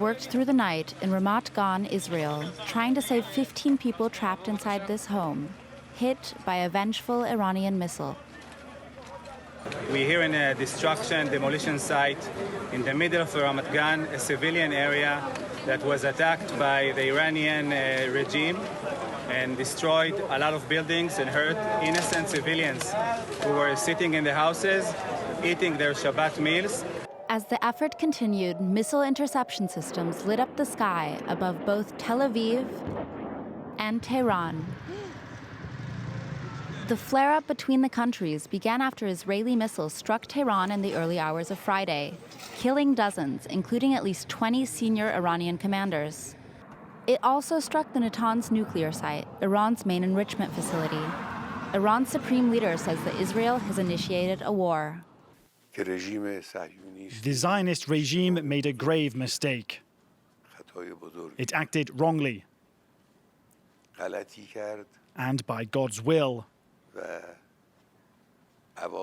Worked through the night in Ramat Gan, Israel, trying to save 15 people trapped inside this home, hit by a vengeful Iranian missile. We're here in a demolition site in the middle of Ramat Gan, a civilian area that was attacked by the Iranian regime and destroyed a lot of buildings and hurt innocent civilians who were sitting in the houses, eating their Shabbat meals. As the effort continued, missile interception systems lit up the sky above both Tel Aviv and Tehran. The flare-up between the countries began after Israeli missiles struck Tehran in the early hours of Friday, killing dozens, including at least 20 senior Iranian commanders. It also struck the Natanz nuclear site, Iran's main enrichment facility. Iran's supreme leader says that Israel has initiated a war. The Zionist regime made a grave mistake. It acted wrongly. And by God's will,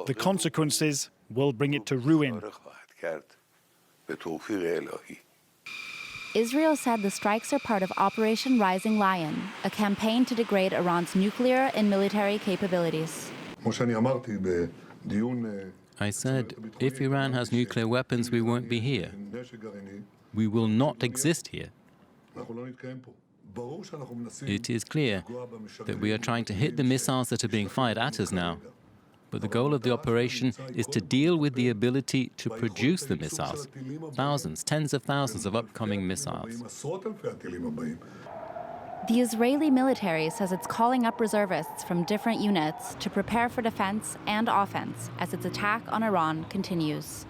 the consequences will bring it to ruin. Israel said the strikes are part of Operation Rising Lion, a campaign to degrade Iran's nuclear and military capabilities. I said, if Iran has nuclear weapons, we won't be here. We will not exist here. It is clear that we are trying to hit the missiles that are being fired at us now. But the goal of the operation is to deal with the ability to produce the missiles. Thousands, tens of thousands of upcoming missiles. The Israeli military says it's calling up reservists from different units to prepare for defense and offense as its attack on Iran continues.